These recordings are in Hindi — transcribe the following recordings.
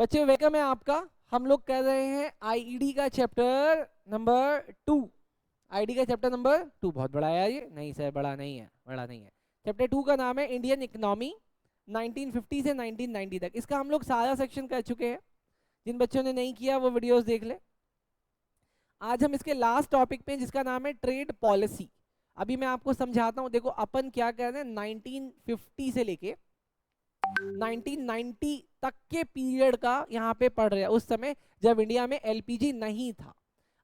बच्चे वेलकम है आपका। हम लोग कर रहे हैं आईईडी का चैप्टर नंबर 2। आईडी का चैप्टर नंबर 2 बहुत बड़ा है ये। नहीं सर बड़ा नहीं है, बड़ा नहीं है। चैप्टर 2 का नाम है इंडियन इकोनॉमी 1950 से 1990 तक। इसका हम लोग सारा सेक्शन कर चुके हैं। जिन बच्चों ने नहीं किया वो वीडियोस देख ले। आज हम इसके लास्ट टॉपिक पे जिसका नाम है ट्रेड पॉलिसी। अभी मैं आपको समझाता हूँ। देखो अपन क्या कर रहे हैं, 1950 से लेके 1990 तक के पीरियड का यहाँ पे पढ़ रहे हैं। उस समय जब इंडिया में एलपीजी नहीं था।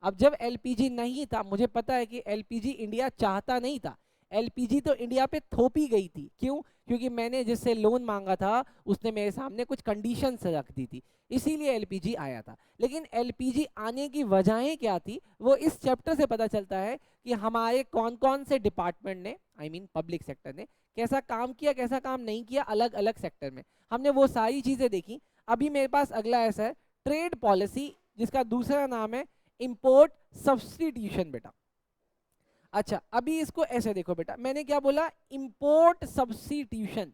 अब जब एलपीजी नहीं था, मुझे पता है कि एलपीजी इंडिया चाहता नहीं था। एलपीजी तो इंडिया पे थोपी गई थी। क्यों? क्योंकि मैंने जिससे लोन मांगा था उसने मेरे सामने कुछ कंडीशंस रख दी थी, इसीलिए एलपीजी आया था। लेकिन एलपीजी आने की वजहें क्या थी वो इस चैप्टर से पता चलता है कि हमारे कौन कौन से डिपार्टमेंट ने, आई मीन पब्लिक सेक्टर ने कैसा काम किया, कैसा काम नहीं किया अलग अलग सेक्टर में। हमने वो सारी चीजें देखी। अभी मेरे पास अगला ऐसा है ट्रेड पॉलिसी, जिसका दूसरा नाम है इंपोर्ट सब्सटीट्यूशन। बेटा अच्छा, अभी इसको ऐसे देखो बेटा, मैंने क्या बोला? Import substitution.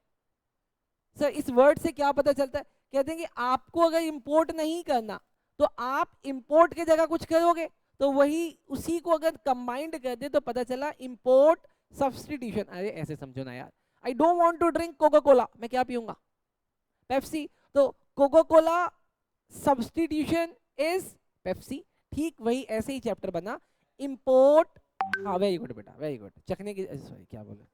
सर इस वर्ड से क्या पता चलता है? कहते हैं कि आपको अगर इंपोर्ट नहीं करना तो आप इंपोर्ट की जगह कुछ करोगे, तो वही उसी को अगर कंबाइंड कर दे तो पता चला इंपोर्ट सब्सटीट्यूशन। अरे ऐसे समझो ना यार। I don't want to drink Coca Cola, मैं क्या पीऊंगा? पेप्सी। तो Coca Cola substitution is Pepsi. ठीक वही ऐसे ही चैप्टर बना इंपोर्ट। हाँ वेरी गुड बेटा, वेरी गुड। चखने की सॉरी क्या बोले,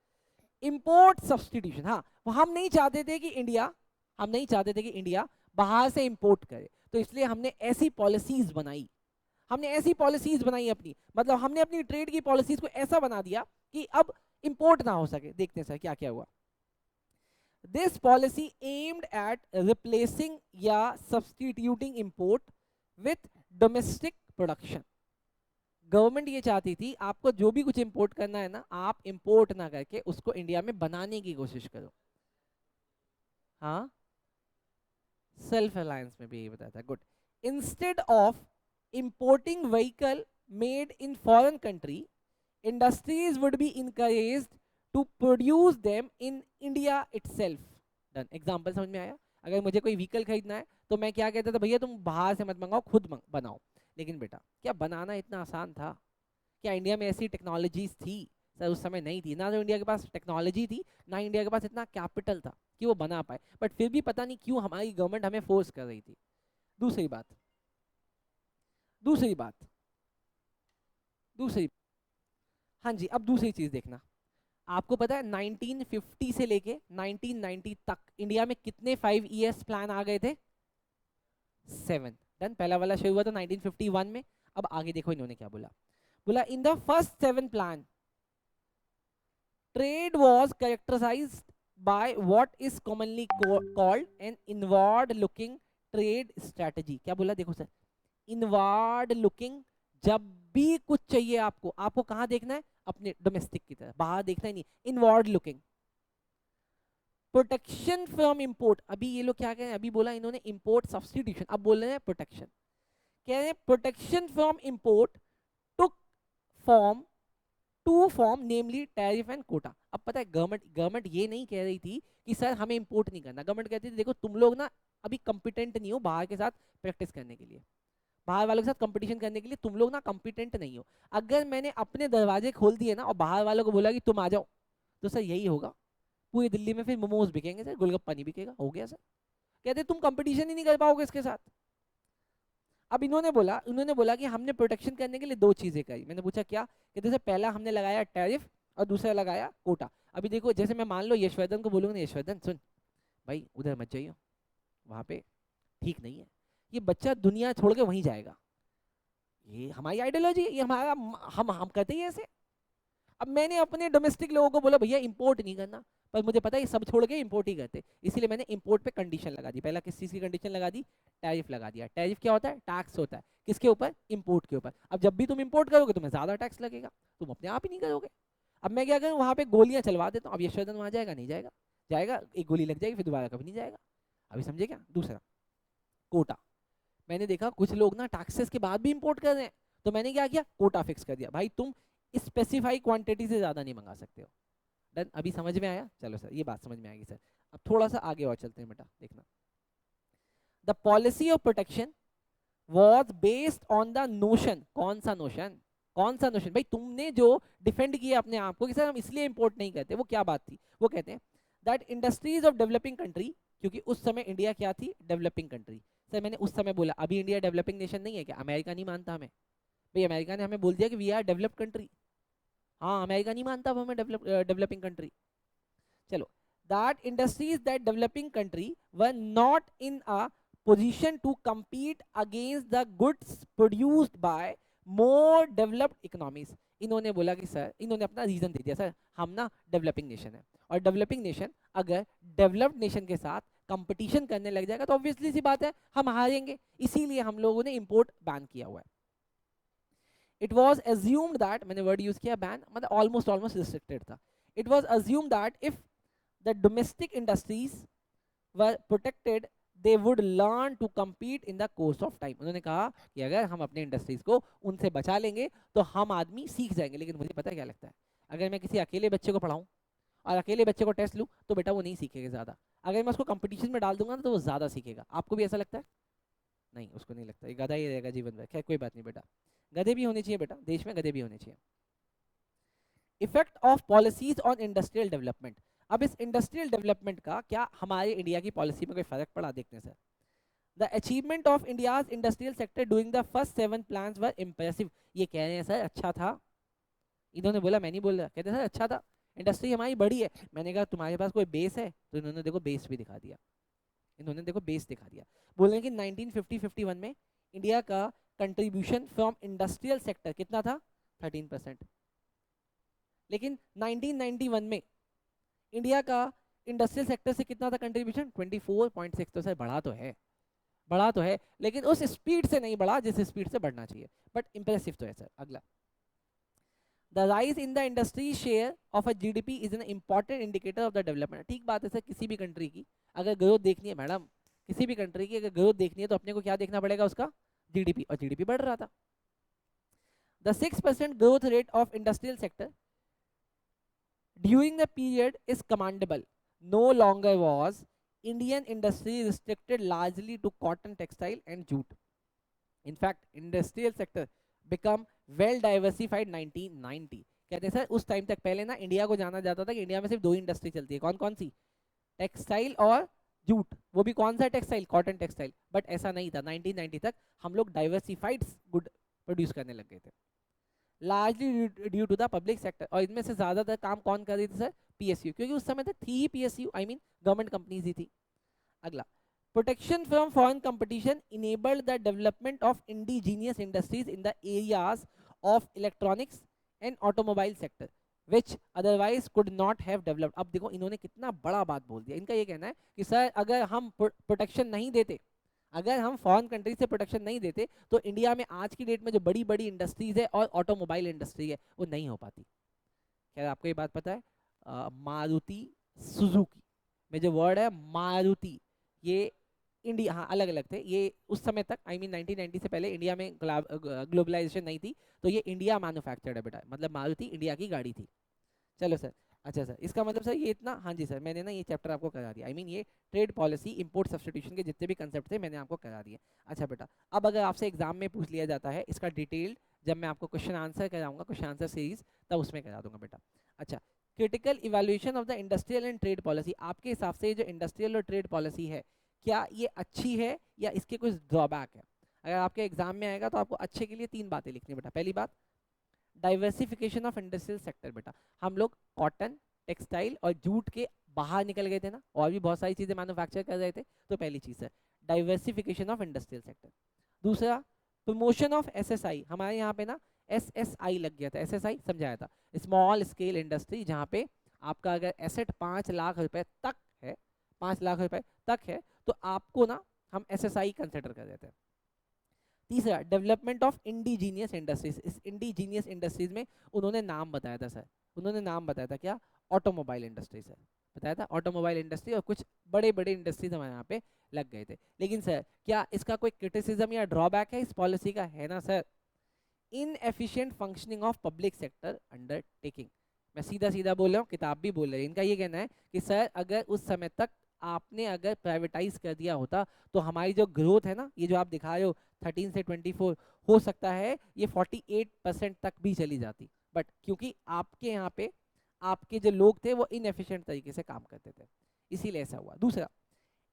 इंपोर्ट सब्सटीट्यूशन। हाँ, वो हम नहीं चाहते थे कि इंडिया, हम नहीं चाहते थे कि इंडिया बाहर से इंपोर्ट करे, तो इसलिए हमने ऐसी पॉलिसीज बनाई। हमने ऐसी पॉलिसीज बनाई अपनी, मतलब हमने अपनी ट्रेड की पॉलिसीज को ऐसा बना दिया कि अब इंपोर्ट ना हो सके। देखते हैं सर क्या क्या हुआ। This policy aimed at replacing या substituting import with domestic production. Government ये चाहती थी आपको जो भी कुछ इंपोर्ट करना है ना, आप इंपोर्ट ना करके उसको इंडिया में बनाने की कोशिश करो। हाँ, सेल्फ अलायंस में भी यही बताया था। Good. Instead of importing vehicle made in foreign country, industries would be encouraged to produce them in India itself. Done. Example समझ में आया? अगर मुझे कोई व्हीकल खरीदना है तो मैं क्या कहता था, भैया तुम बाहर से मत मंगाओ, खुद बनाओ। लेकिन बेटा क्या बनाना इतना आसान था? क्या इंडिया में ऐसी टेक्नोलॉजीज थी? सर उस समय नहीं थी ना। तो इंडिया के पास टेक्नोलॉजी थी ना, इंडिया के पास इतना कैपिटल था कि वो बना पाए। बट फिर भी पता नहीं क्यों हमारी गवर्नमेंट हमें फोर्स कर रही थी। दूसरी बात, दूसरी बात, दूसरी, हाँ जी, अब दूसरी चीज देखना। आपको पता है 1950 से लेके 1990 तक इंडिया में कितने 5 ईयर्स प्लान आ गए थे? 7। डन। पहला वाला शुरू हुआ था 1951 में। अब आगे देखो इन्होंने क्या बोला। बोला in the first 7 plan trade was characterized by what is commonly called an inward looking trade strategy। क्या बोला? देखो सर, इनवर्ड लुकिंग। जब भी कुछ चाहिए आपको, आपको कहां देखना है? अपने डोमेस्टिक की तरफ, बाहर देखना ही नहीं। Inward looking. Protection from import. अभी ये लोग क्या कह रहे हैं? अभी बोला इन्होंने इंपोर्ट सब्सटीट्यूशन, अब बोल रहे हैं प्रोटेक्शन। कह रहे हैं protection from import took form to form namely tariff and quota. अब पता है गवर्नमेंट ये नहीं कह रही थी कि सर हमें इंपोर्ट नहीं करना। गवर्नमेंट कहती थी देखो तुम लोग ना अभी कॉम्पिटेंट नहीं हो बाहर के साथ प्रैक्टिस करने के लिए, बाहर वालों के साथ कंपटीशन करने के लिए तुम लोग ना कॉम्पिटेंट नहीं हो। अगर मैंने अपने दरवाजे खोल दिए ना और बाहर वालों को बोला कि तुम आ जाओ, तो सर यही होगा। पूरी दिल्ली में फिर मोमोज बिकेंगे सर, गोलगप्पा नहीं बिकेगा। हो गया सर। कहते तुम कंपटीशन ही नहीं कर पाओगे इसके साथ। अब इन्होंने बोला कि हमने प्रोटेक्शन करने के लिए दो चीजें करी। मैंने पूछा क्या? कहते सर पहला हमने लगाया टैरिफ और दूसरा लगाया कोटा। अभी देखो जैसे मैं मान लो यशवर्धन को बोलूंगा ना, यशवर्धन सुन भाई उधर मत जाइए, वहां पे ठीक नहीं है, ये बच्चा दुनिया छोड़ के वहीं जाएगा। ये हमारी आइडियोलॉजी है, ये हमारा, हम करते ही ऐसे। अब मैंने अपने डोमेस्टिक लोगों को बोला भैया इंपोर्ट नहीं करना, पर मुझे पता है ये सब छोड़ के इंपोर्ट ही करते, इसीलिए मैंने इंपोर्ट पे कंडीशन लगा दी। पहला किस चीज की कंडीशन लगा दी? टैरिफ लगा दिया। टैरिफ क्या होता है? टैक्स होता है। किसके ऊपर? इंपोर्ट के ऊपर। अब जब भी तुम इंपोर्ट करोगे तुम्हें ज्यादा टैक्स लगेगा, तुम अपने आप ही नहीं करोगे। अब मैं क्या करूँ, वहां पे गोलियां चलवा देता हूँ। अब यशवर्धन वहां जाएगा? नहीं जाएगा। जाएगा, एक गोली लग जाएगी, फिर दोबारा कभी नहीं जाएगा। अभी समझे क्या? दूसरा, कोटा। मैंने देखा कुछ लोग ना टैक्सेस के बाद भी इंपोर्ट कर रहे हैं, तो मैंने क्या किया? कोटा फिक्स कर दिया। भाई तुम स्पेसिफाई क्वांटिटी से ज्यादा नहीं मंगा सकते हो। डन। अभी समझ में आया? चलो सर, ये बात समझ में आएगी सर। अब थोड़ा सा आगे और चलते हैं बेटा, देखना। The policy of protection was based on the notion, कौन सा नोशन, कौन सा नोशन भाई, तुमने जो डिफेंड किया अपने आप को कि सर हम इसलिए इंपोर्ट नहीं करते, वो क्या बात थी, वो कहते हैं that industries of developing country, क्योंकि उस समय इंडिया क्या थी, डेवलपिंग कंट्री। सर मैंने उस समय बोला, अभी इंडिया डेवलपिंग नेशन नहीं है क्या, अमेरिका नहीं मानता हमें भाई, अमेरिका ने हमें बोल दिया कि वी आर डेवलप्ड कंट्री, हाँ अमेरिका नहीं मानता हमें डेवलपिंग कंट्री। चलो, that industries that developing country were not in a position to compete against the goods produced by more developed economies। इन्होंने बोला कि सर, इन्होंने अपना रीजन दे दिया, सर हम ना डेवलपिंग नेशन है, और डेवलपिंग नेशन अगर डेवलप्ड नेशन के साथ कंपटीशन करने लग जाएगा तो ऑब्वियसली सी बात है हम हारेंगे, इसीलिए हम लोगों ने इंपोर्ट बैन किया हुआ है। इट वॉज एज्यूम्ड दैट, मैंने वर्ड यूज किया बैन, मतलब ऑलमोस्ट रिस्ट्रिक्टेड था। It was assumed that if the domestic industries were protected they would learn to compete in the course of time। उन्होंने कहा कि अगर हम अपने इंडस्ट्रीज को उनसे बचा लेंगे तो हम आदमी सीख जाएंगे। लेकिन मुझे पता है क्या लगता है, अगर मैं किसी अकेले बच्चे को पढ़ाऊं और अकेले बच्चे को टेस्ट लूं तो बेटा वो नहीं सीखेगा ज्यादा, अगर मैं उसको कंपटीशन में डाल दूंगा तो वो ज्यादा सीखेगा। आपको भी ऐसा लगता है? नहीं, उसको नहीं लगता, ये गधा ही रहेगा जीवन भर। खैर कोई बात नहीं बेटा, गधे भी होने चाहिए बेटा, देश में गधे भी होने चाहिए। Effect of policies on industrial development. अब इस इंडस्ट्रियल डेवलपमेंट का क्या हमारे इंडिया की पॉलिसी में कोई फर्क पड़ा, देखते हैं sir. The achievement of India's industrial sector doing the first 7 plans were impressive. ये कह रहे हैं सर अच्छा था, इन्होंने बोला, मैं नहीं बोल रहा, कहते हैं सर अच्छा था, इंडस्ट्री हमारी बड़ी है। मैंने कहा तुम्हारे पास कोई बेस है, तो इन्होंने देखो बेस भी दिखा दिया, इन्होंने देखो बेस दिखा दिया। बोल रहे हैं कि 1950-51 में इंडिया का कंट्रीब्यूशन फ्रॉम इंडस्ट्रियल सेक्टर कितना था, 13%। लेकिन 1991 में इंडिया का इंडस्ट्रियल सेक्टर से कितना था कंट्रीब्यूशन, 24.6। तो सर बढ़ा तो है, बढ़ा तो है, लेकिन उस स्पीड से नहीं बढ़ा जिस स्पीड से बढ़ना चाहिए, बट इंप्रेसिव तो है सर। अगला, the rise in the industry share of a GDP is an important indicator of the development. ठीक बात है सर, किसी भी कंट्री की अगर ग्रोथ देखनी है मैडम, किसी भी कंट्री की अगर ग्रोथ देखनी है तो अपने को क्या देखना पड़ेगा, उसका जीडीपी, और जीडीपी बढ़ रहा था। The 6% growth rate of industrial sector during the period is commendable. No longer was Indian industry restricted largely to cotton, textile and jute. In fact, industrial sector become well diversified 1990। कहते हैं सर उस टाइम तक पहले ना इंडिया को जाना जाता था कि इंडिया में सिर्फ 2 इंडस्ट्री चलती है, कौन कौन सी, टेक्सटाइल और जूट, वो भी कौन सा टेक्सटाइल, कॉटन टेक्सटाइल। बट ऐसा नहीं था, 1990 तक हम लोग डाइवर्सिफाइड गुड प्रोड्यूस करने लग गए थे, largely due to the public sector. और इनमें से ज्यादातर काम कौन कर रही थी सर, पीएसयू, क्योंकि उस समय तक थी ही PSU, I mean government companies ही थी। अगला, protection from foreign competition enabled the development of indigenous industries in the areas of electronics and automobile sector which otherwise could not have developed. अब देखो इन्होंने कितना बड़ा बात बोल दिया, इनका ये कहना है कि सर अगर हम प्रोटेक्शन नहीं देते, अगर हम फॉरेन कंट्री से प्रोटेक्शन नहीं देते तो इंडिया में आज की डेट में जो बड़ी बड़ी इंडस्ट्रीज है और ऑटोमोबाइल इंडस्ट्री है वो नहीं हो पाती। क्या आपको ये बात पता है, मारुति सुजुकी में जो वर्ड है मारुति, ये इंडिया, हाँ अलग अलग थे ये उस समय तक, आई मीन 1990 से पहले इंडिया में ग्लोबलाइजेशन नहीं थी, तो ये इंडिया मैन्युफैक्चर्ड है बेटा, मतलब मारुति इंडिया की गाड़ी थी। चलो सर, अच्छा सर, इसका मतलब सर ये इतना, हाँ जी सर मैंने ना ये चैप्टर आपको करा दिया, आई मीन ये ट्रेड पॉलिसी इंपोर्ट सब्स्टिट्यूशन के जितने भी कंसेप्ट थे मैंने आपको करा दिए। अच्छा बेटा, अब अगर आपसे एग्जाम में पूछ लिया जाता है इसका डिटेल्ड, जब मैं आपको क्वेश्चन आंसर कराऊंगा, क्वेश्चन आंसर सीरीज, तब उसमें करा दूंगा बेटा। अच्छा, critical evaluation of the industrial and trade policy, आपके हिसाब से जो इंडस्ट्रियल और ट्रेड पॉलिसी है क्या ये अच्छी है या इसके कुछ ड्रॉबैक है? अगर आपके एग्जाम में आएगा तो आपको अच्छे के लिए 3 बातें लिखनी बेटा। पहली बात, डाइवर्सिफिकेशन ऑफ इंडस्ट्रियल सेक्टर। बेटा हम लोग कॉटन, टेक्सटाइल और जूट के बाहर निकल गए थे ना, और भी बहुत सारी चीजें मैन्युफैक्चर कर रहे थे, तो पहली चीज है डाइवर्सिफिकेशन ऑफ इंडस्ट्रियल सेक्टर। दूसरा, प्रमोशन ऑफ एसएसआई, हमारे यहाँ पे ना एसएसआई लग गया था, एसएसआई समझाया था, स्मॉल स्केल इंडस्ट्री, जहाँ पे आपका अगर एसेट 5 लाख रुपए तक है, 5 लाख रुपए तक है, तो आपको ना हम एसएसआई कंसिडर कर देते हैं। तीसरा, डेवलपमेंट ऑफ इंडिजीनियस इंडस्ट्रीज, इस इंडिजीनियस इंडस्ट्रीज में उन्होंने नाम बताया था सर, उन्होंने नाम बताया था क्या, ऑटोमोबाइल इंडस्ट्री सर, बताया था ऑटोमोबाइल इंडस्ट्री, और कुछ बड़े बड़े इंडस्ट्रीज हमारे यहाँ पे लग गए थे। लेकिन सर क्या इसका कोई क्रिटिसिज्म या ड्रॉबैक है इस पॉलिसी का? है ना sir, inefficient functioning of public sector undertaking. मैं सीधा सीधा बोल रहा हूँ, किताब भी बोल रही है, इनका ये कहना है कि सर अगर उस समय तक आपने अगर प्राइवेटाइज कर दिया होता तो हमारी जो ग्रोथ है ना, ये जो आप दिखा रहे हो 13 से 24, हो सकता है ये 48% तक भी चली जाती, बट क्योंकि आपके यहाँ पे आपके जो लोग थे वो इनएफिशिएंट तरीके से काम करते थे, इसीलिए ऐसा हुआ। दूसरा,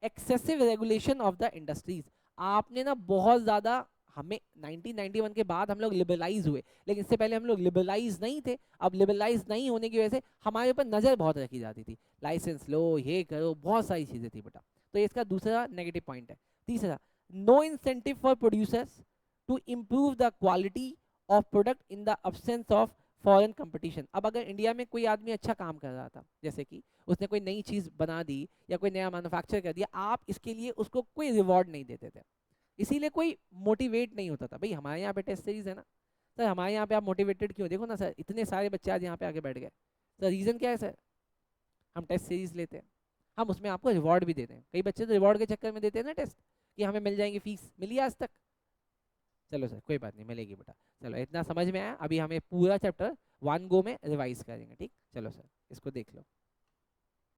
excessive regulation of the industries. आपने ना बहुत ज़्यादा, हमें 1991 के बाद हम लोग लिबरलाइज हुए, लेकिन इससे पहले हम लोग लिबरलाइज नहीं थे। अब लिबरलाइज नहीं होने की वजह से हमारे ऊपर नज़र बहुत रखी जाती थी, लाइसेंस लो, ये करो, बहुत सारी चीज़ें थी बेटा। तो इसका दूसरा नेगेटिव पॉइंट है। तीसरा, no incentive for producers to improve the quality of product in the absence of foreign competition. अब अगर इंडिया में कोई आदमी अच्छा काम कर रहा था, जैसे कि उसने कोई नई चीज़ बना दी या कोई नया मैन्युफैक्चर कर दिया, आप इसके लिए उसको कोई रिवॉर्ड नहीं देते थे, इसीलिए कोई मोटिवेट नहीं होता था। भाई हमारे यहाँ पे टेस्ट सीरीज है ना सर, हमारे यहाँ पे आप मोटिवेटेड क्यों? देखो ना सर, इतने सारे बच्चे आज यहाँ पे आके बैठ गए, सर रीज़न क्या है सर? हम टेस्ट सीरीज लेते हैं, हम उसमें आपको रिवॉर्ड भी देते हैं। कई बच्चे तो रिवॉर्ड के चक्कर में देते हैं ना टेस्ट, कि हमें मिल जाएंगे, फीस मिली आज तक। चलो सर कोई बात नहीं, मिलेगी बेटा। चलो इतना समझ में आया, अभी हमें पूरा चैप्टर वन गो में रिवाइज करेंगे, ठीक? चलो सर इसको देख लो।